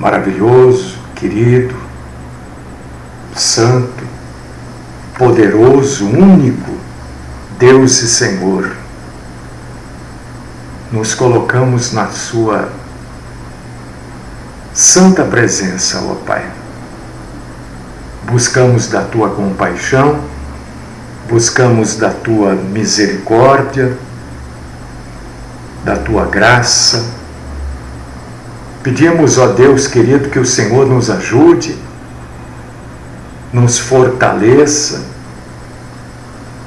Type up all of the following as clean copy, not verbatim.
maravilhoso, querido, santo, poderoso, único, Deus e Senhor, nos colocamos na sua santa presença, ó Pai. Buscamos da tua compaixão, buscamos da tua misericórdia, da tua graça. Pedimos, ó Deus querido, que o Senhor nos ajude, nos fortaleça,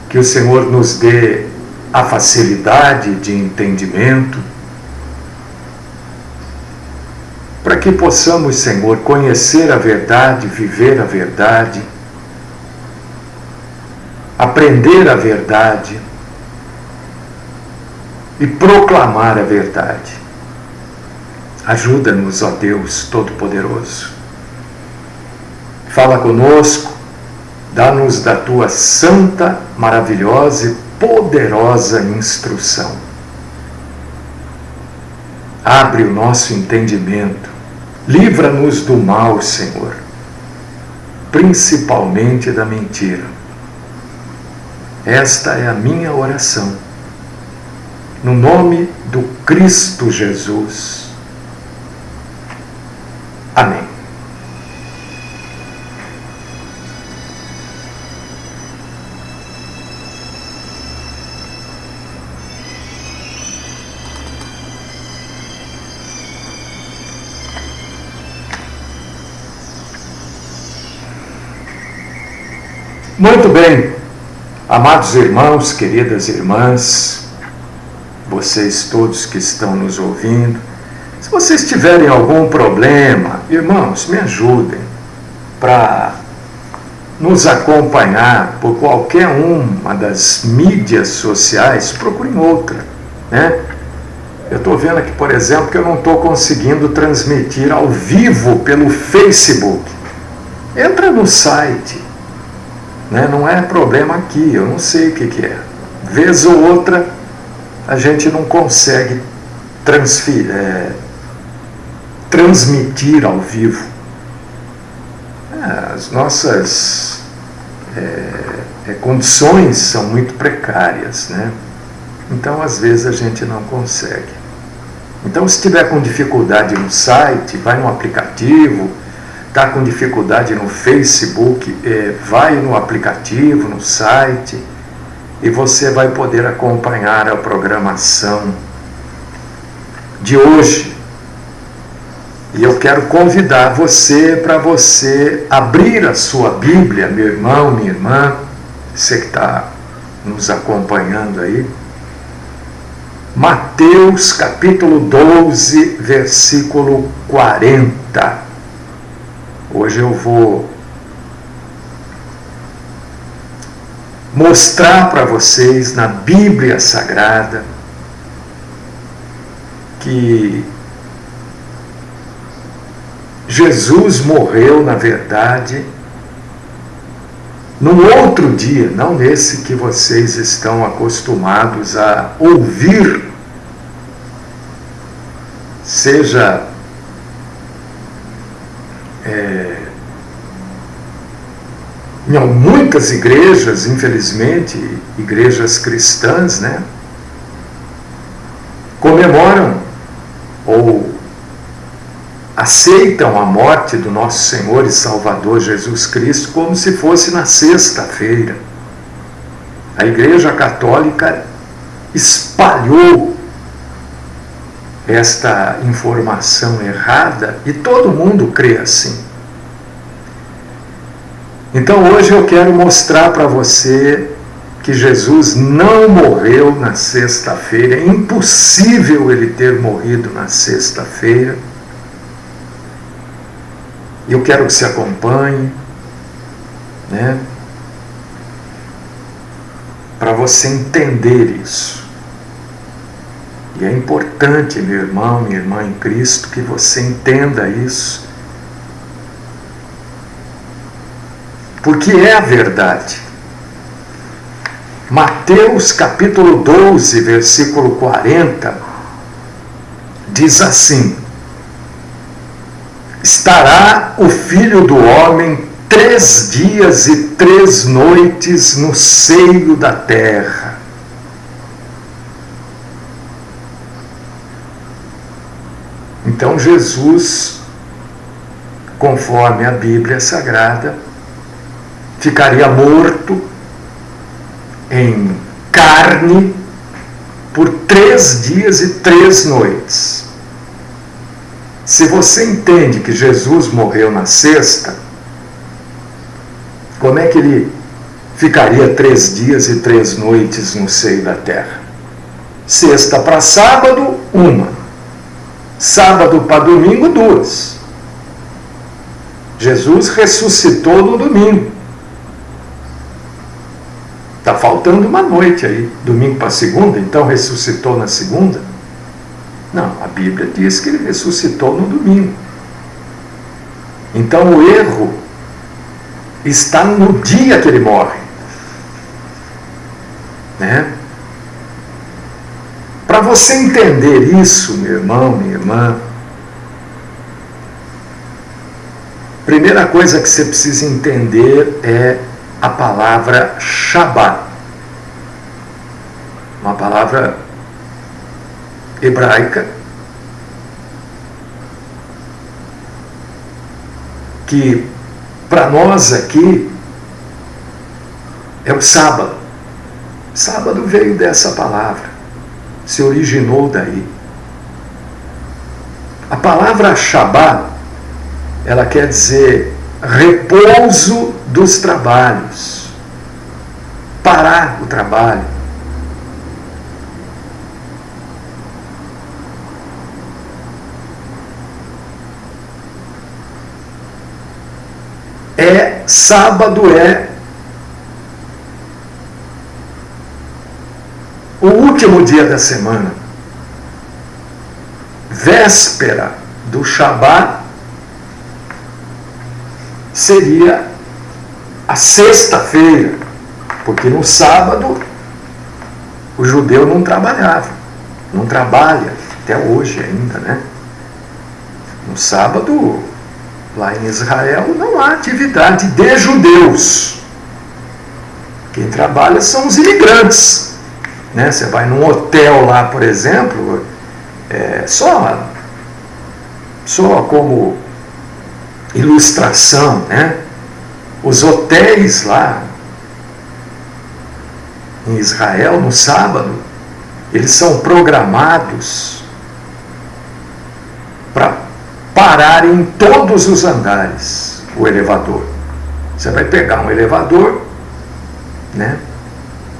que o Senhor nos dê a facilidade de entendimento, para que possamos, Senhor, conhecer a verdade, viver a verdade, aprender a verdade e proclamar a verdade. Ajuda-nos, ó Deus Todo-Poderoso. Fala conosco, dá-nos da tua santa, maravilhosa e poderosa instrução. Abre o nosso entendimento, livra-nos do mal, Senhor, principalmente da mentira. Esta é a minha oração, no nome do Cristo Jesus. Amém. Muito bem, amados irmãos, queridas irmãs, vocês todos que estão nos ouvindo, se vocês tiverem algum problema, irmãos, me ajudem para nos acompanhar por qualquer uma das mídias sociais, procurem outra, né? Eu estou vendo aqui, por exemplo, que eu não estou conseguindo transmitir ao vivo pelo Facebook. Entra no site. Não é problema aqui, eu não sei o que é. Vez ou outra a gente não consegue transmitir ao vivo. As nossas condições são muito precárias, né? Então às vezes a gente não consegue. Então se tiver com dificuldade no site, vai no aplicativo. Está com dificuldade no Facebook, vai no aplicativo, no site, e você vai poder acompanhar a programação de hoje. E eu quero convidar você para você abrir a sua Bíblia, meu irmão, minha irmã, você que está nos acompanhando aí. Mateus capítulo 12, versículo 40. Hoje eu vou mostrar para vocês na Bíblia Sagrada que Jesus morreu, na verdade, num outro dia, não nesse que vocês estão acostumados a ouvir, seja em muitas igrejas, infelizmente, igrejas cristãs, né, comemoram ou aceitam a morte do nosso Senhor e Salvador Jesus Cristo como se fosse na sexta-feira. A Igreja Católica espalhou esta informação errada e todo mundo crê assim. Então hoje eu quero mostrar para você que Jesus não morreu na sexta-feira, é impossível ele ter morrido na sexta-feira. Eu quero que você acompanhe, né, para você entender isso. E é importante, meu irmão, minha irmã em Cristo, que você entenda isso. Porque é a verdade. Mateus capítulo 12, versículo 40, diz assim: estará o Filho do Homem 3 dias e 3 noites no seio da terra. Então Jesus, conforme a Bíblia Sagrada, ficaria morto em carne por 3 dias e 3 noites. Se você entende que Jesus morreu na sexta, como é que ele ficaria 3 dias e 3 noites no seio da terra? Sexta para sábado, 1. Sábado para domingo, 2. Jesus ressuscitou no domingo. Está faltando uma noite aí. Domingo para segunda, então ressuscitou na segunda? Não, a Bíblia diz que ele ressuscitou no domingo. Então o erro está no dia que ele morre. Né? Para você entender isso, meu irmão, minha irmã, primeira coisa que você precisa entender é a palavra Shabbat. Uma palavra hebraica que para nós aqui é o sábado. Sábado veio dessa palavra, se originou daí. A palavra Shabbat, ela quer dizer repouso dos trabalhos, parar o trabalho. Sábado é o último dia da semana. Véspera do Shabat seria a sexta-feira, porque no sábado o judeu não trabalhava, não trabalha até hoje ainda, né? No sábado, lá em Israel, não há atividade de judeus. Quem trabalha são os imigrantes, né? Você vai num hotel lá, por exemplo, só como ilustração, né? Os hotéis lá em Israel, no sábado, eles são programados para parar em todos os andares o elevador. Você vai pegar um elevador, né?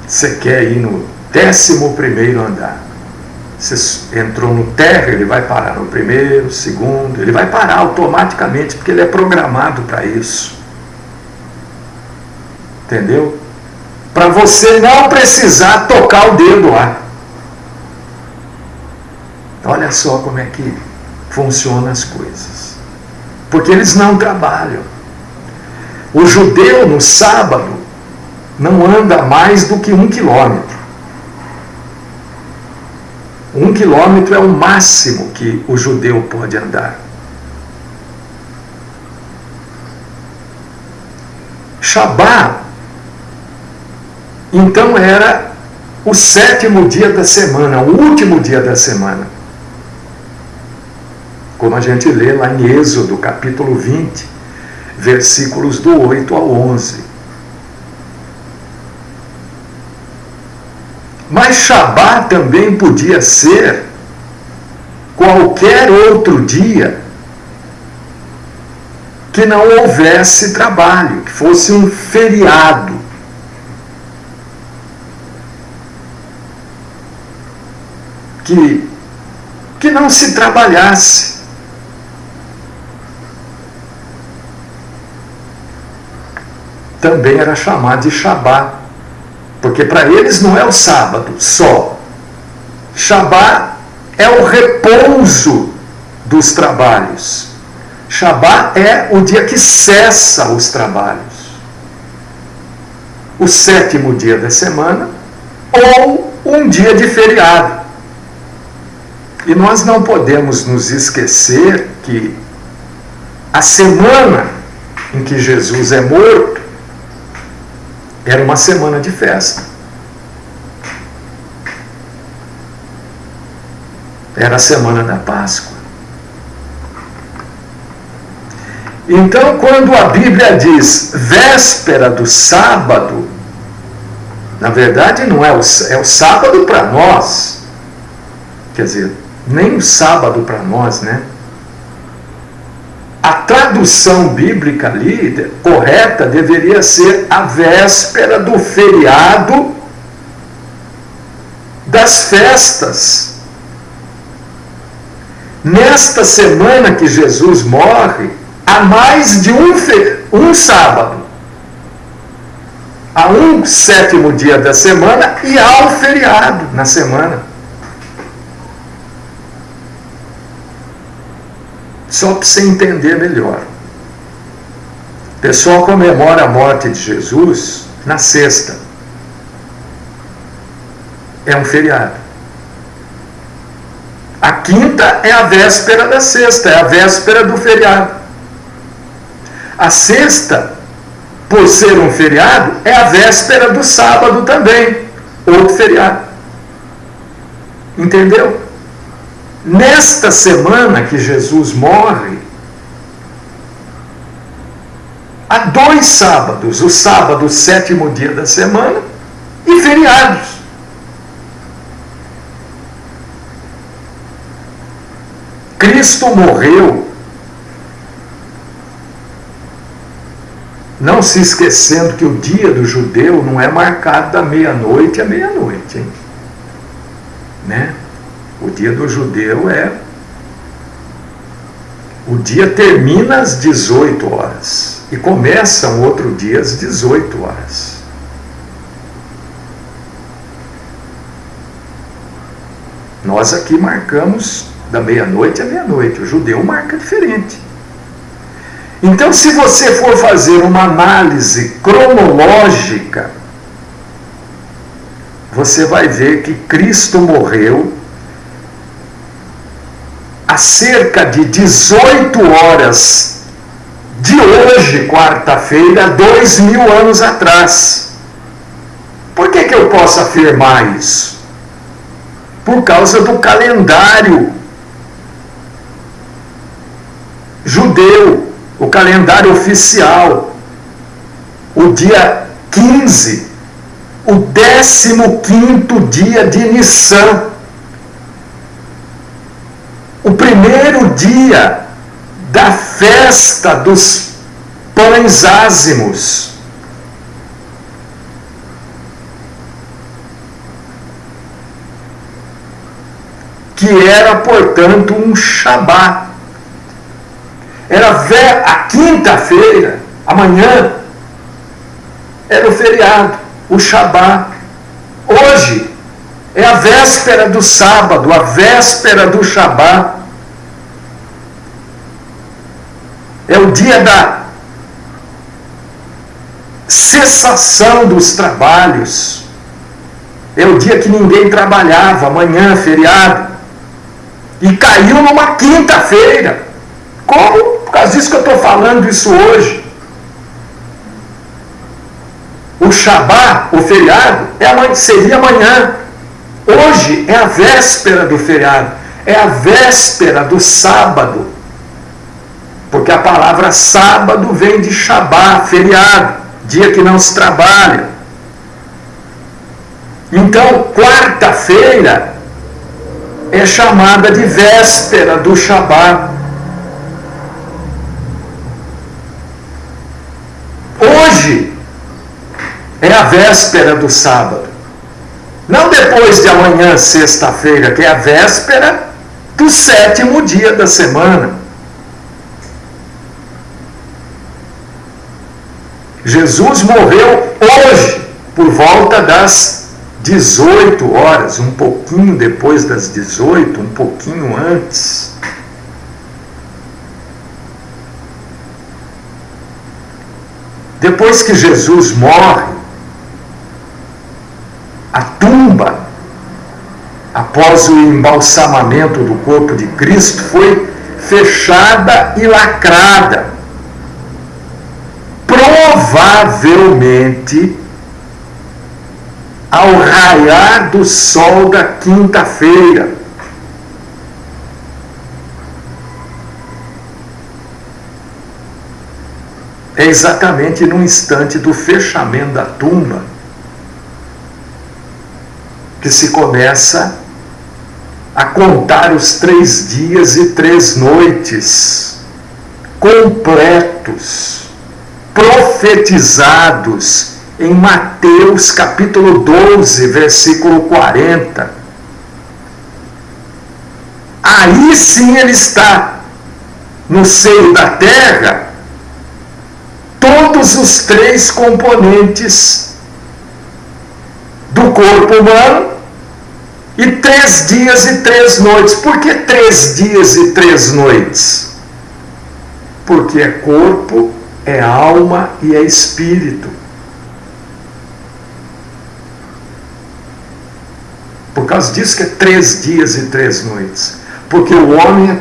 Você quer ir no 11º andar. Você entrou no térreo, ele vai parar no primeiro, segundo, ele vai parar automaticamente, porque ele é programado para isso. Entendeu? Para você não precisar tocar o dedo lá. Olha só como é que funcionam as coisas. Porque eles não trabalham. O judeu no sábado não anda mais do que 1 quilômetro. 1 quilômetro é o máximo que o judeu pode andar. Shabat, então, era o 7º dia da semana, o último dia da semana. Como a gente lê lá em Êxodo, capítulo 20, versículos do 8 ao 11. Mas Shabat também podia ser qualquer outro dia que não houvesse trabalho, que fosse um feriado. Que não se trabalhasse. Também era chamado de Shabat, porque para eles não é o sábado só. Shabat é o repouso dos trabalhos. Shabat é o dia que cessa os trabalhos. O 7º dia da semana ou um dia de feriado. E nós não podemos nos esquecer que a semana em que Jesus é morto era uma semana de festa. Era a semana da Páscoa. Então, quando a Bíblia diz véspera do sábado, na verdade não é o sábado para nós. Quer dizer, nem o sábado para nós, né? A tradução bíblica ali, correta, deveria ser a véspera do feriado das festas. Nesta semana que Jesus morre, há mais de um sábado. Há um 7º dia da semana e há o feriado na semana. Só para você entender melhor. O pessoal comemora a morte de Jesus na sexta. É um feriado. A quinta é a véspera da sexta, é a véspera do feriado. A sexta, por ser um feriado, é a véspera do sábado também, outro feriado. Entendeu? Nesta semana que Jesus morre, há 2 sábados, o sábado, 7º dia da semana, e feriados. Cristo morreu, não se esquecendo que o dia do judeu não é marcado da meia-noite à meia-noite, hein? Né? O dia do judeu o dia termina às 18 horas e começa um outro dia às 18 horas. Nós aqui marcamos da meia-noite à meia-noite, o judeu marca diferente. Então, se você for fazer uma análise cronológica, você vai ver que Cristo morreu há cerca de 18 horas de hoje, quarta-feira, 2000 anos atrás. Por que eu posso afirmar isso? Por causa do calendário judeu, o calendário oficial. O dia 15, o 15º dia de Nissan. O primeiro dia da festa dos pães ázimos. Que era, portanto, um Shabá. Era a quinta-feira, amanhã, era o feriado, o Shabá. Hoje é a véspera do sábado, a véspera do Shabá. É o dia da cessação dos trabalhos. É o dia que ninguém trabalhava, amanhã, feriado. E caiu numa quinta-feira. Como? Por causa disso que eu estou falando isso hoje. O Shabá, o feriado, seria amanhã. Hoje é a véspera do feriado. É a véspera do sábado. Porque a palavra sábado vem de Shabá, feriado, dia que não se trabalha. Então, quarta-feira é chamada de véspera do Shabá. Hoje é a véspera do sábado. Não depois de amanhã, sexta-feira, que é a véspera do 7º dia da semana. Jesus morreu hoje, por volta das 18 horas, um pouquinho depois das 18, um pouquinho antes. Depois que Jesus morre, a tumba, após o embalsamamento do corpo de Cristo, foi fechada e lacrada. Provavelmente, ao raiar do sol da quinta-feira. É exatamente no instante do fechamento da tumba que se começa a contar os 3 dias e 3 noites completos, profetizados em Mateus capítulo 12, versículo 40. Aí sim ele está no seio da terra, todos os 3 componentes do corpo humano, e 3 dias e 3 noites. Por que 3 dias e 3 noites? Porque é corpo, é alma e é espírito. Por causa disso que é 3 dias e 3 noites. Porque o homem é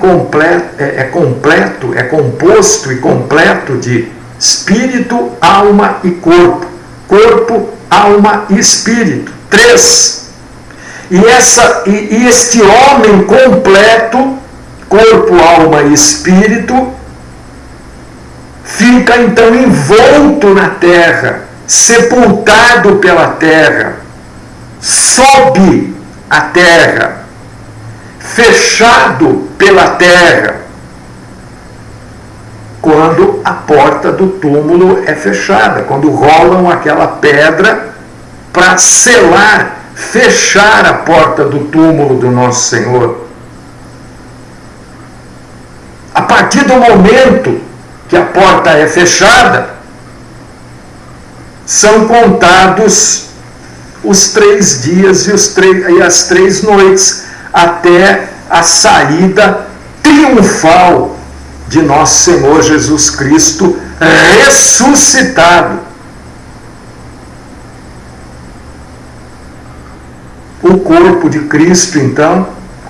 composto e completo de espírito, alma e corpo. Corpo, alma e espírito. 3. E este homem completo, corpo, alma e espírito, fica então envolto na terra, sepultado pela terra, sob a terra, fechado pela terra, quando a porta do túmulo é fechada, quando rolam aquela pedra para selar, fechar a porta do túmulo do nosso Senhor. A partir do momento que a porta é fechada, são contados os 3 dias e as 3 noites, até a saída triunfal de nosso Senhor Jesus Cristo ressuscitado. O corpo de Cristo, então,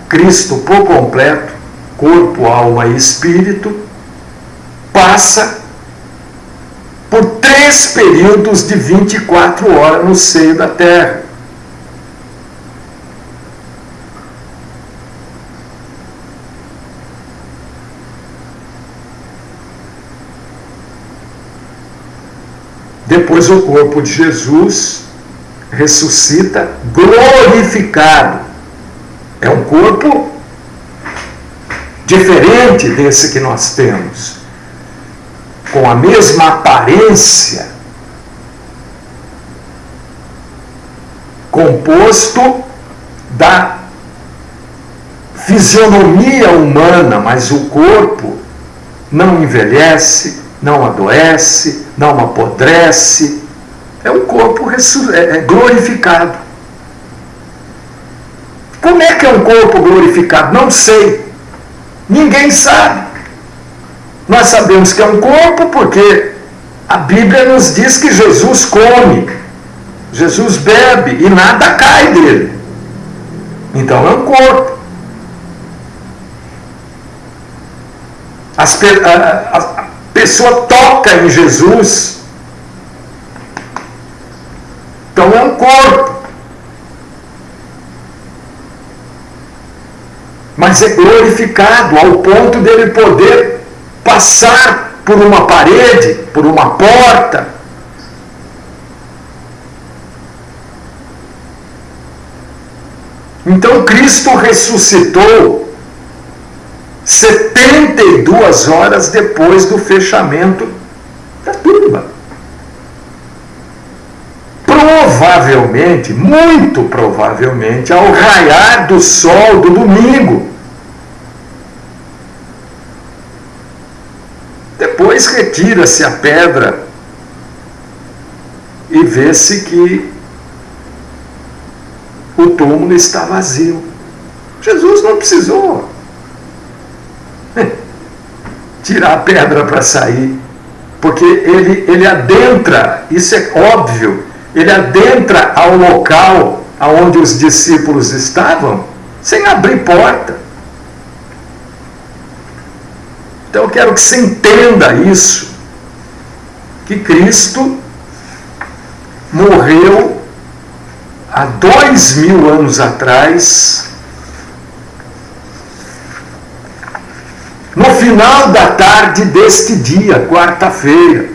Cristo por completo, corpo, alma e espírito, passa por 3 períodos de 24 horas no seio da terra. Depois o corpo de Jesus ressuscita glorificado. É um corpo diferente desse que nós temos, com a mesma aparência, composto da fisionomia humana, mas o corpo não envelhece, não adoece, não apodrece. É um corpo glorificado. Como é que é um corpo glorificado? Não sei. Ninguém sabe. Nós sabemos que é um corpo porque a Bíblia nos diz que Jesus come, Jesus bebe e nada cai dele. Então é um corpo. A pessoa toca em Jesus, então é um corpo. Mas é glorificado ao ponto dele poder passar por uma parede, por uma porta. Então Cristo ressuscitou 72 horas depois do fechamento da tumba. Provavelmente, muito provavelmente, ao raiar do sol do domingo. Depois retira-se a pedra e vê-se que o túmulo está vazio. Jesus não precisou tirar a pedra para sair, porque ele adentra, isso é óbvio, ele adentra ao local aonde os discípulos estavam sem abrir porta. Então eu quero que você entenda isso, que Cristo morreu há 2000 anos atrás, no final da tarde deste dia, quarta-feira.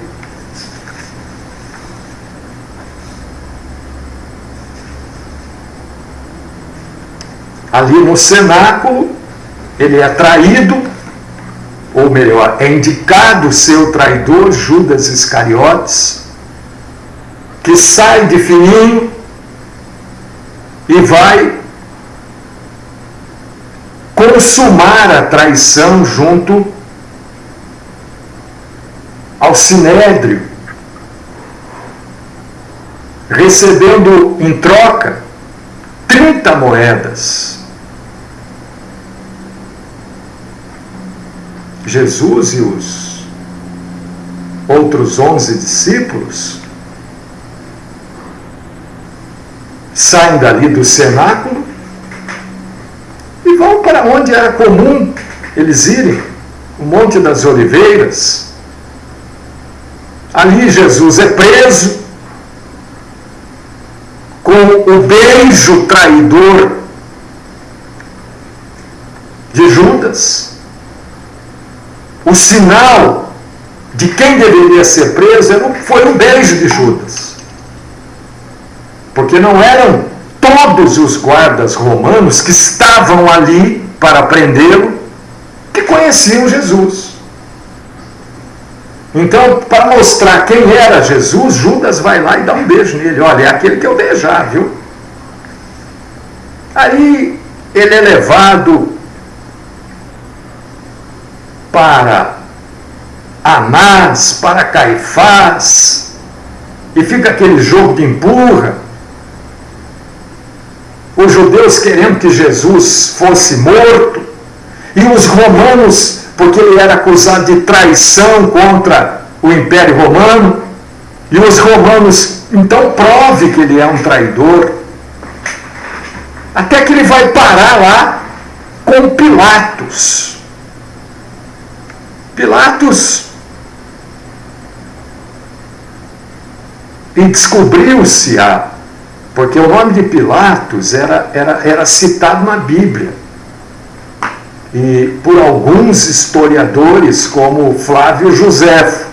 Ali no cenáculo, ele é traído, ou melhor, é indicado o seu traidor, Judas Iscariotes, que sai de fininho e vai consumar a traição junto ao Sinédrio, recebendo em troca 30 moedas. Jesus e os outros 11 discípulos saem dali do cenáculo e vão para onde era comum eles irem, o Monte das Oliveiras. Ali Jesus é preso, com o beijo traidor de Judas. O sinal de quem deveria ser preso foi o beijo de Judas. Porque não eram todos os guardas romanos que estavam ali para prendê-lo que conheciam Jesus. Então, para mostrar quem era Jesus, Judas vai lá e dá um beijo nele. Olha, é aquele que eu beijar, viu? Aí ele é levado para Anás, para Caifás, e fica aquele jogo de empurra. Os judeus querendo que Jesus fosse morto, e os romanos, porque ele era acusado de traição contra o Império Romano, e os romanos, então prove que ele é um traidor. Até que ele vai parar lá com Pilatos. Pilatos, e descobriu-se porque o nome de Pilatos era citado na Bíblia, e por alguns historiadores, como Flávio Joséfo,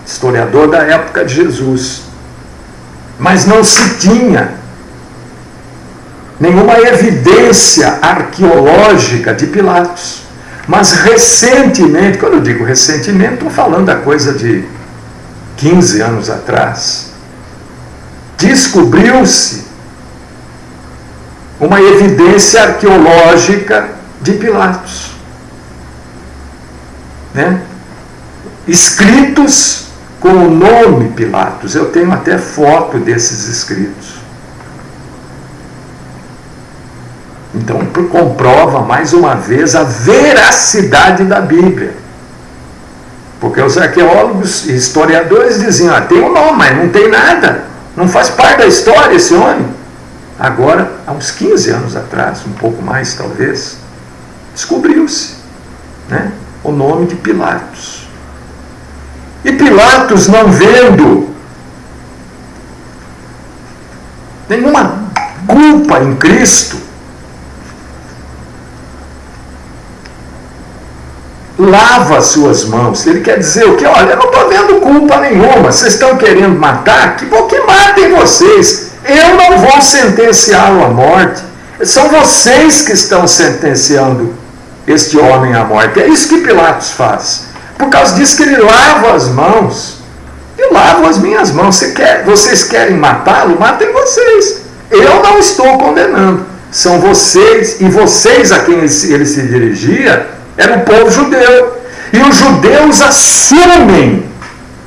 historiador da época de Jesus. Mas não se tinha nenhuma evidência arqueológica de Pilatos. Mas recentemente, quando eu digo recentemente, estou falando da coisa de 15 anos atrás, descobriu-se uma evidência arqueológica de Pilatos, né? Escritos com o nome Pilatos. Eu tenho até foto desses escritos. Então comprova mais uma vez a veracidade da Bíblia. Porque os arqueólogos e historiadores diziam, tem um nome, mas não tem nada. Não faz parte da história esse homem. Agora, há uns 15 anos atrás, um pouco mais talvez, descobriu-se, né, o nome de Pilatos. E Pilatos, não vendo nenhuma culpa em Cristo, lava as suas mãos. Ele quer dizer o quê? Olha, eu não estou vendo culpa nenhuma. Vocês estão querendo matar? Que matem vocês. Eu não vou sentenciá-lo à morte. São vocês que estão sentenciando este homem à morte. É isso que Pilatos faz. Por causa disso que ele lava as mãos. Eu lavo as minhas mãos. Vocês querem matá-lo? Matem vocês. Eu não estou condenando. São vocês, e vocês a quem ele se dirigia era o povo judeu. E os judeus assumem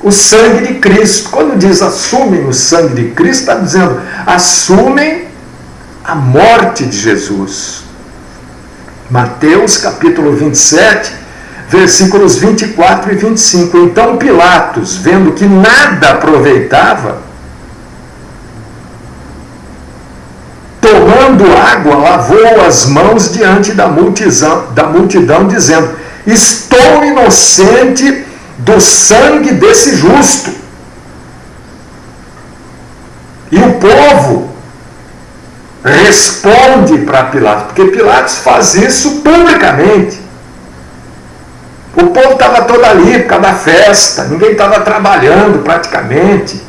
o sangue de Cristo. Quando diz assumem o sangue de Cristo, está dizendo assumem a morte de Jesus. Mateus capítulo 27, versículos 24 e 25. Então Pilatos, vendo que nada aproveitava, tomando água, lavou as mãos diante da multidão, dizendo: estou inocente do sangue desse justo. E o povo responde para Pilatos, porque Pilatos faz isso publicamente. O povo estava todo ali por causa da festa, ninguém estava trabalhando praticamente.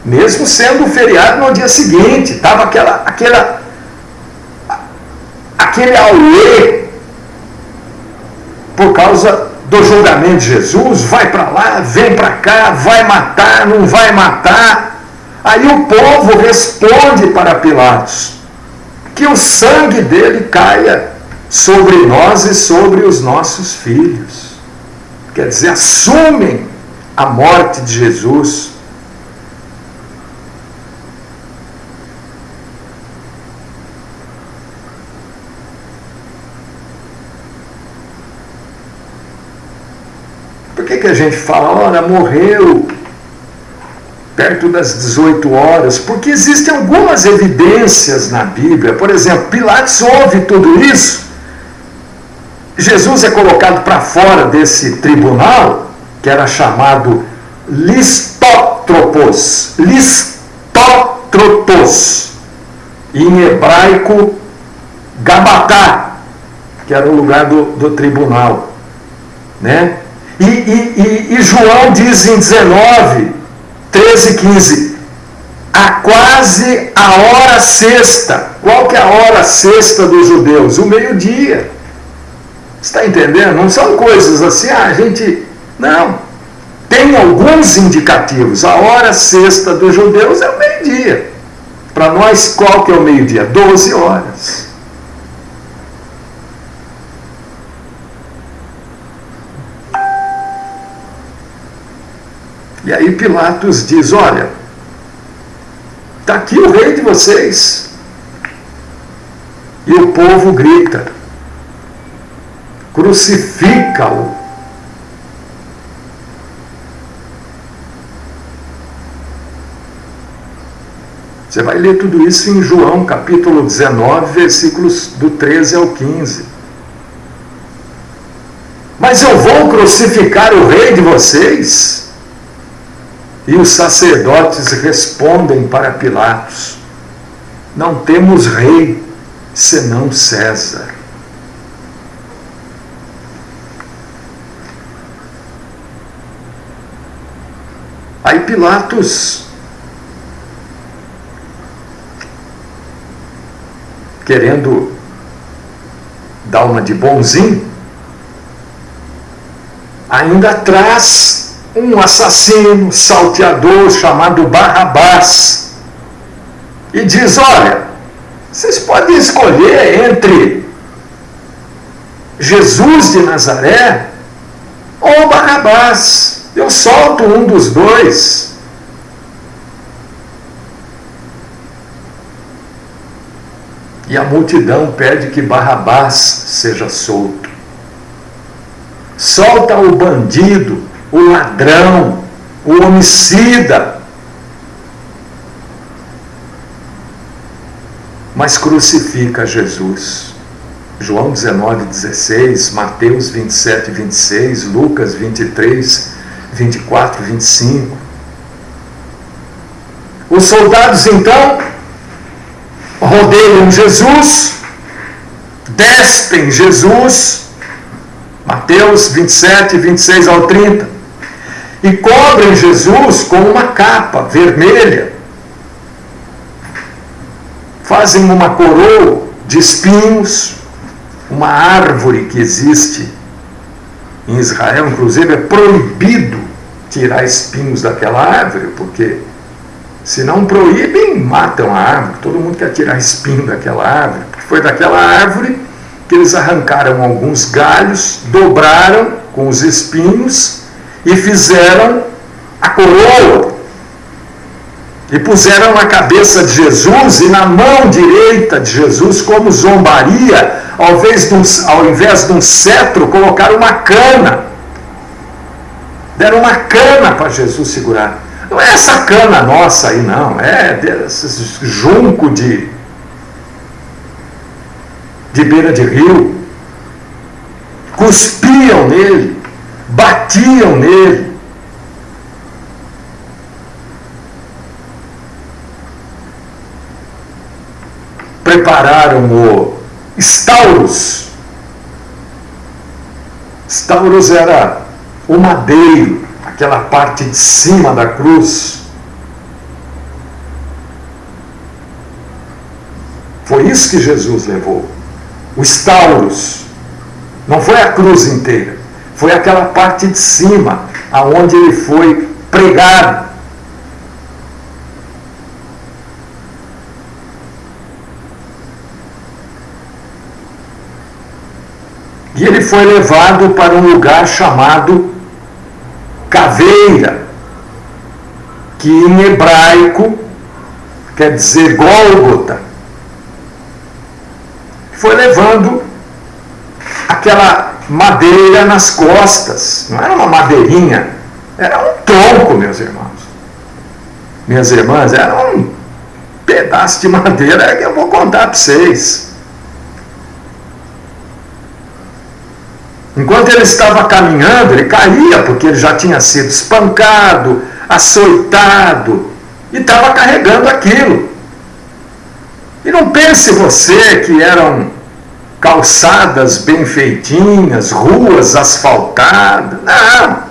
Mesmo sendo feriado no dia seguinte, estava aquele auê por causa do julgamento de Jesus, vai para lá, vem para cá, vai matar, não vai matar. Aí o povo responde para Pilatos que o sangue dele caia sobre nós e sobre os nossos filhos. Quer dizer, assumem a morte de Jesus. Por que a gente fala, olha, morreu perto das 18 horas? Porque existem algumas evidências na Bíblia. Por exemplo, Pilatos ouve tudo isso. Jesus é colocado para fora desse tribunal, que era chamado listótropos. Listótropos. Em hebraico, Gabatá, que era o lugar do tribunal. Né? E João diz em 19, 13 e 15, quase a hora sexta. Qual que é a hora sexta dos judeus? O meio-dia. Está entendendo? Não são coisas assim, a gente... Não. Tem alguns indicativos. A hora sexta dos judeus é o meio-dia. Para nós, qual que é o meio-dia? 12 horas. E aí Pilatos diz, olha, está aqui o rei de vocês. E o povo grita, crucifica-o. Você vai ler tudo isso em João, capítulo 19, versículos do 13 ao 15. Mas eu vou crucificar o rei de vocês? E os sacerdotes respondem para Pilatos, não temos rei senão César. Aí Pilatos, querendo dar uma de bonzinho, ainda traz um assassino, salteador chamado Barrabás, e diz, olha, vocês podem escolher entre Jesus de Nazaré ou Barrabás, eu solto um dos dois. E a multidão pede que Barrabás seja solto. Solta o bandido, o ladrão, o homicida. Mas crucifica Jesus. João 19, 16, Mateus 27, 26, Lucas 23, 24, 25. Os soldados então rodeiam Jesus, despem Jesus, Mateus 27, 26 ao 30, e cobrem Jesus com uma capa vermelha, fazem uma coroa de espinhos, uma árvore que existe em Israel, inclusive é proibido tirar espinhos daquela árvore, porque se não proíbem, matam a árvore. Todo mundo quer tirar espinho daquela árvore, porque foi daquela árvore que eles arrancaram alguns galhos, dobraram com os espinhos e fizeram a coroa. E puseram na cabeça de Jesus e na mão direita de Jesus, como zombaria, ao invés de um cetro, colocaram uma cana. Deram uma cana para Jesus segurar. Não é essa cana nossa aí, não. É desses junco de beira de rio. cuspiam nele, batiam nele. Prepararam o Stauros. Stauros era o madeiro, aquela parte de cima da cruz. Foi isso que Jesus levou. O Stauros. Não foi a cruz inteira. Foi aquela parte de cima, aonde ele foi pregado. E ele foi levado para um lugar chamado Caveira, que em hebraico quer dizer Gólgota. Foi levando aquela madeira nas costas. Não era uma madeirinha, era um tronco, meus irmãos. Minhas irmãs, era um pedaço de madeira que eu vou contar para vocês. Enquanto ele estava caminhando, ele caía, porque ele já tinha sido espancado, açoitado, e estava carregando aquilo. E não pense você que eram calçadas bem feitinhas, ruas asfaltadas. Não,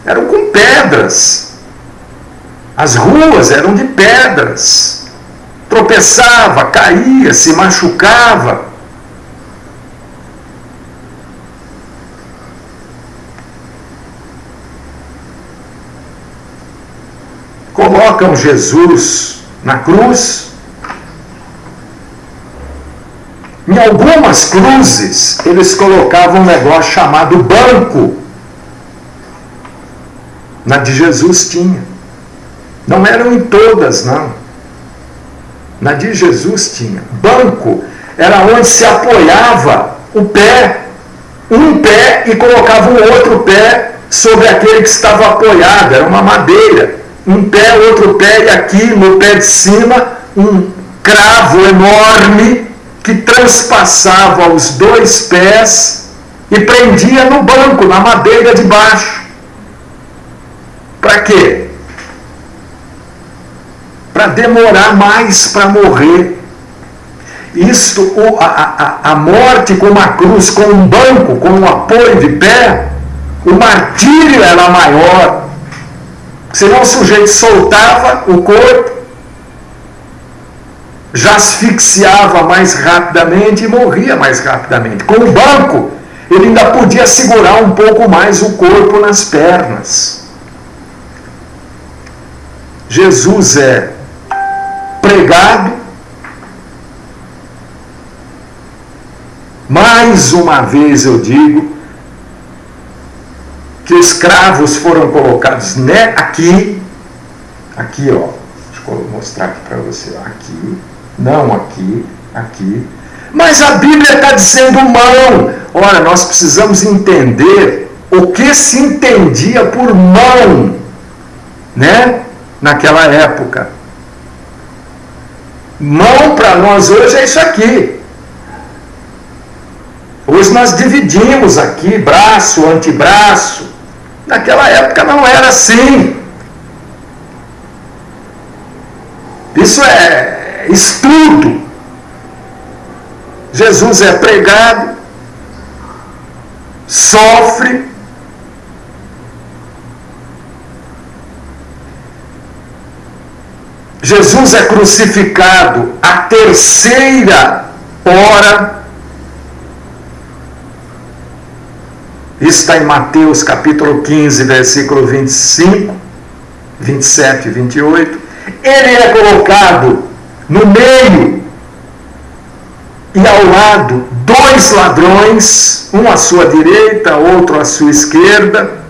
eram com pedras. As ruas eram de pedras. Tropeçava, caía, se machucava. Colocam Jesus na cruz. Em algumas cruzes, eles colocavam um negócio chamado banco. Na de Jesus tinha. Não eram em todas, não. Na de Jesus tinha. Banco era onde se apoiava o pé, um pé, e colocava um outro pé sobre aquele que estava apoiado. Era uma madeira. Um pé, outro pé, e aqui no pé de cima, um cravo enorme que transpassava os dois pés e prendia no banco, na madeira de baixo. Para quê? Para demorar mais para morrer. Isto, a morte com uma cruz, com um banco, com um apoio de pé, o martírio era maior. Senão o sujeito soltava o corpo, já asfixiava mais rapidamente e morria mais rapidamente. Com o banco, ele ainda podia segurar um pouco mais o corpo nas pernas. Jesus é pregado, mais uma vez eu digo, que escravos foram colocados aqui, ó, deixa eu mostrar aqui para você, aqui, não aqui, aqui, mas a Bíblia está dizendo mão. Ora, nós precisamos entender o que se entendia por mão, né, naquela época. Mão para nós hoje é isso aqui. Hoje nós dividimos aqui, braço, antebraço. Naquela época não era assim. Isso é estudo. Jesus é pregado, sofre, Jesus é crucificado à terceira hora. Isso está em Mateus capítulo 15, versículo 25, 27 e 28. Ele é colocado no meio e ao lado dois ladrões, um à sua direita, outro à sua esquerda.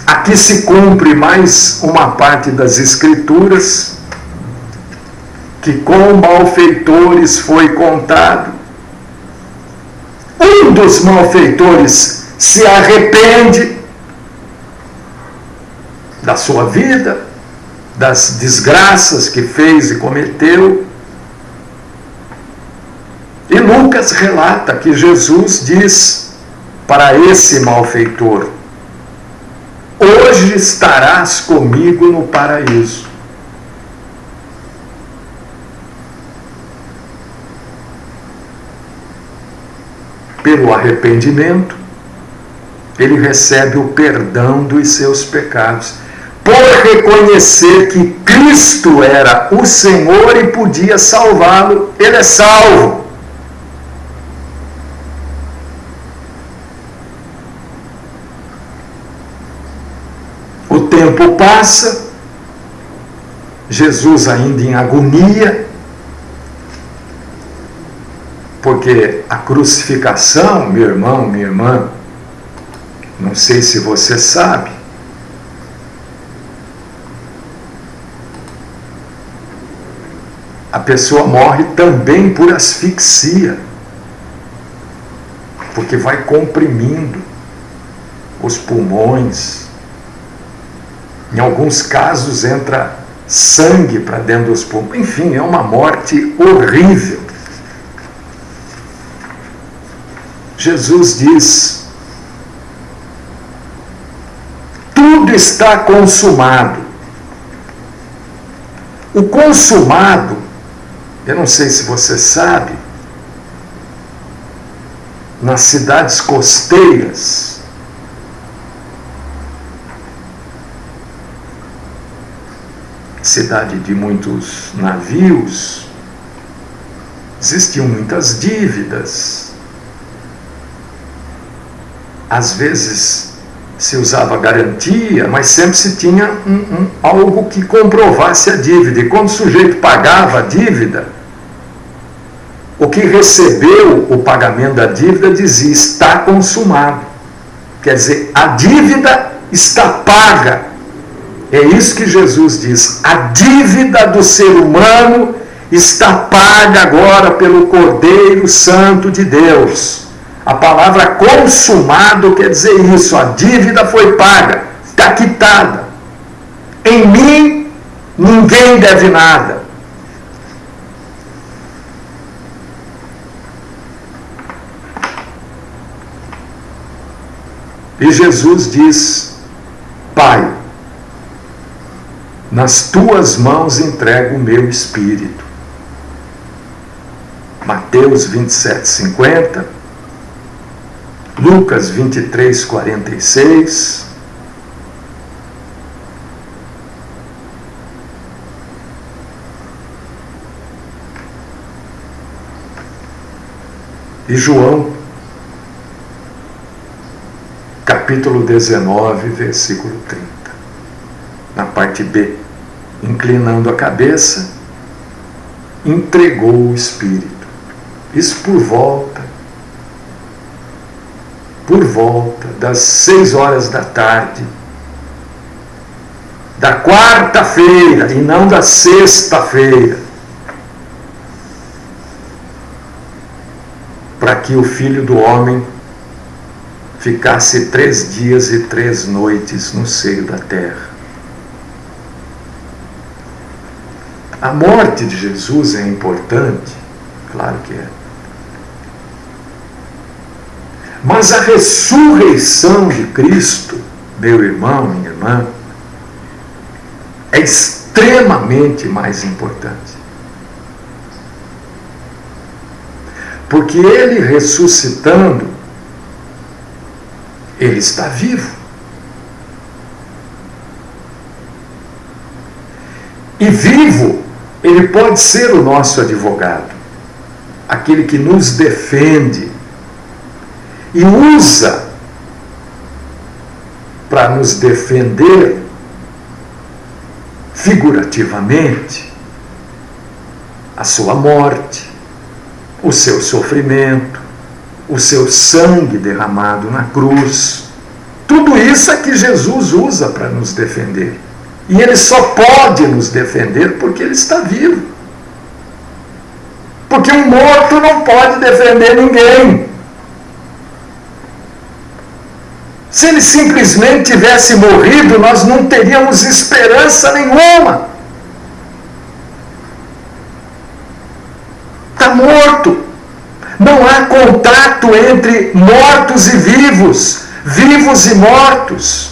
Aqui se cumpre mais uma parte das Escrituras, que com malfeitores foi contado. Um dos malfeitores se arrepende da sua vida, das desgraças que fez e cometeu. E Lucas Lucas relata que Jesus diz para esse malfeitor: hoje estarás comigo no paraíso. Pelo arrependimento, ele recebe o perdão dos seus pecados, por reconhecer que Cristo era o Senhor e podia salvá-lo, ele é salvo. O tempo passa, Jesus ainda em agonia, porque a crucificação, meu irmão, minha irmã, não sei se você sabe, a pessoa morre também por asfixia, porque vai comprimindo os pulmões. Em alguns casos entra sangue para dentro dos pulmões. Enfim, é uma morte horrível. Jesus diz: tudo está consumado. O consumado, eu não sei se você sabe, nas cidades costeiras, cidade de muitos navios, existiam muitas dívidas. Às vezes se usava garantia, mas sempre se tinha algo que comprovasse a dívida. E quando o sujeito pagava a dívida, o que recebeu o pagamento da dívida dizia: está consumado. Quer dizer, a dívida está paga. É isso que Jesus diz: a dívida do ser humano está paga agora pelo Cordeiro Santo de Deus. A palavra consumado quer dizer isso: a dívida foi paga, está quitada. Em mim, ninguém deve nada. E Jesus diz: Pai, nas tuas mãos entrego o meu espírito. Mateus 27, 50, Lucas 23, 46, e João, capítulo 19, versículo 30, na parte B, inclinando a cabeça, entregou o Espírito. Isso por volta das 6 horas da tarde, da quarta-feira, e não da sexta-feira, para que o Filho do Homem ficasse 3 dias e 3 noites no seio da terra. A morte de Jesus é importante, claro que é. Mas a ressurreição de Cristo, meu irmão, minha irmã, é extremamente mais importante. Porque ele ressuscitando, ele está vivo. E vivo, ele pode ser o nosso advogado, aquele que nos defende e usa para nos defender figurativamente a sua morte, o seu sofrimento, o seu sangue derramado na cruz. Tudo isso é que Jesus usa para nos defender. E ele só pode nos defender porque ele está vivo. Porque um morto não pode defender ninguém. Se ele simplesmente tivesse morrido, nós não teríamos esperança nenhuma. Está morto. Não há pacto entre mortos e vivos, vivos e mortos.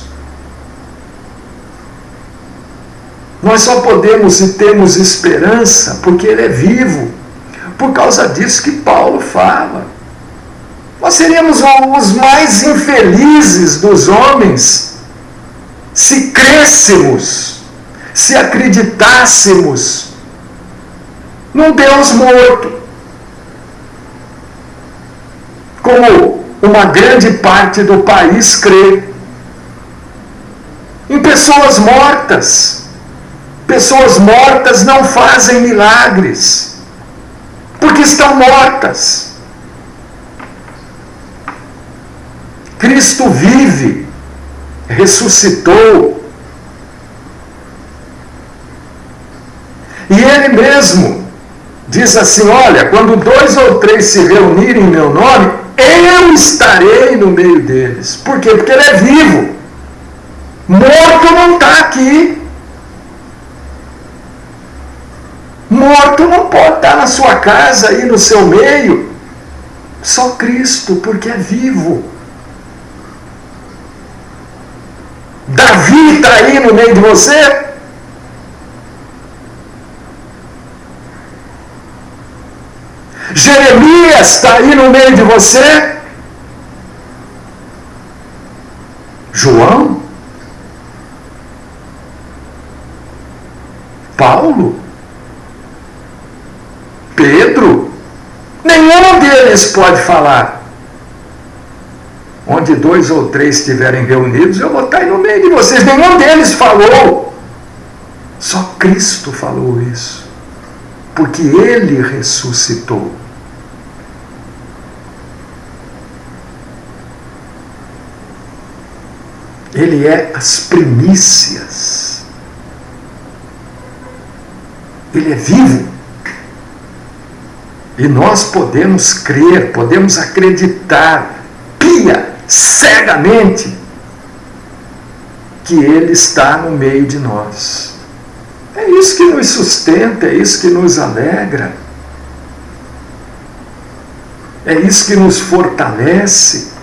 Nós só podemos e temos esperança porque Ele é vivo. Por causa disso que Paulo fala. Nós seríamos os mais infelizes dos homens se crêssemos, se acreditássemos num Deus morto, como uma grande parte do país crê, em pessoas mortas. Pessoas mortas não fazem milagres, porque estão mortas. Cristo vive, ressuscitou. E Ele mesmo diz assim: olha, quando 2 ou 3 se reunirem em meu nome, eu estarei no meio deles. Por quê? Porque Ele é vivo. Morto não está aqui. Morto não pode estar na sua casa e no seu meio. Só Cristo, porque é vivo. Davi está aí no meio de você? Jeremias está aí no meio de você? João? Paulo? Pedro? Nenhum deles pode falar. Onde 2 ou 3 estiverem reunidos, eu vou estar aí no meio de vocês. Nenhum deles falou. Só Cristo falou isso. Porque Ele ressuscitou. Ele é as primícias. Ele é vivo. E nós podemos crer, podemos acreditar, cegamente, que Ele está no meio de nós. É isso que nos sustenta, é isso que nos alegra, é isso que nos fortalece,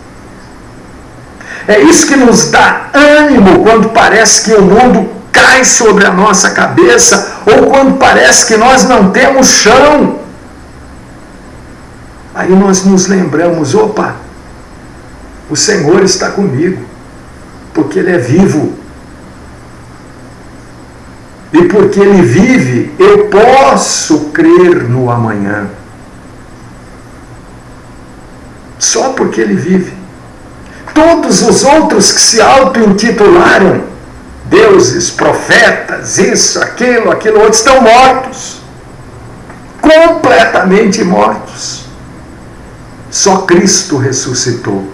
é isso que nos dá ânimo quando parece que o mundo cai sobre a nossa cabeça, ou quando parece que nós não temos chão. Aí nós nos lembramos: opa, o Senhor está comigo, porque Ele é vivo. E porque Ele vive, eu posso crer no amanhã. Só porque Ele vive. Todos os outros que se auto-intitularam deuses, profetas, isso, aquilo outro, estão mortos. Completamente mortos. Só Cristo ressuscitou.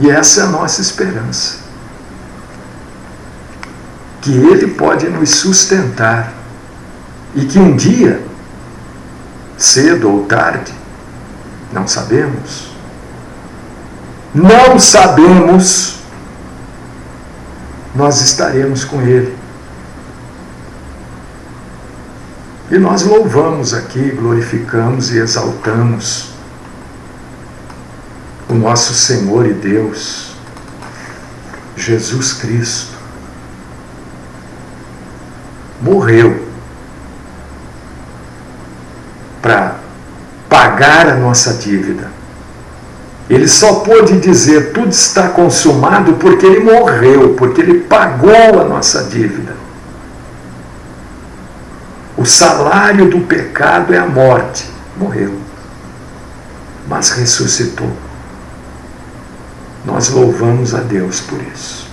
E essa é a nossa esperança. Que Ele pode nos sustentar. E que um dia, cedo ou tarde, não sabemos, nós estaremos com Ele. E nós louvamos aqui, glorificamos e exaltamos o nosso Senhor e Deus, Jesus Cristo. Morreu para pagar a nossa dívida. Ele só pôde dizer tudo está consumado porque Ele morreu, porque Ele pagou a nossa dívida. O salário do pecado é a morte. Morreu. Mas ressuscitou. Nós louvamos a Deus por isso.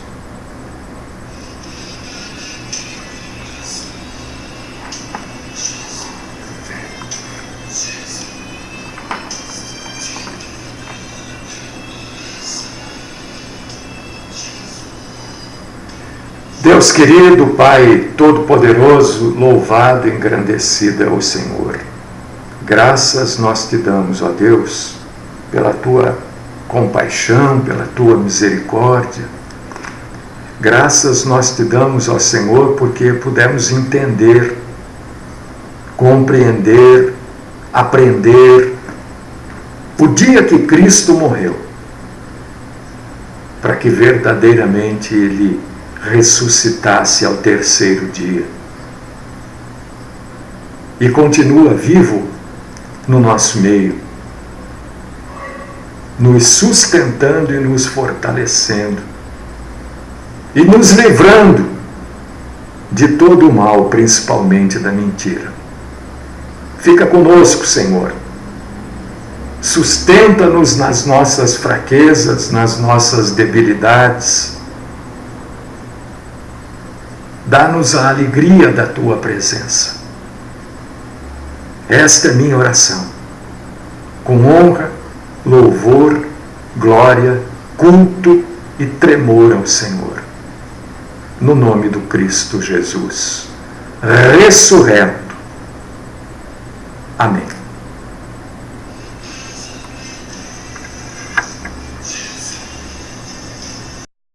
Deus querido, Pai Todo-Poderoso, louvado e engrandecido é o Senhor. Graças nós te damos, ó Deus, pela tua compaixão, pela tua misericórdia. Graças nós te damos, ó Senhor, porque pudemos entender, compreender aprender o dia que Cristo morreu, para que verdadeiramente Ele ressuscitasse ao terceiro dia e continua vivo no nosso meio, nos sustentando e nos fortalecendo e nos livrando de todo o mal, principalmente da mentira. Fica conosco, Senhor. Sustenta-nos nas nossas fraquezas, nas nossas debilidades. Dá-nos a alegria da Tua presença. Esta é minha oração. Com honra, louvor, glória, culto e tremor ao Senhor. No nome do Cristo Jesus, ressurreto. Amém.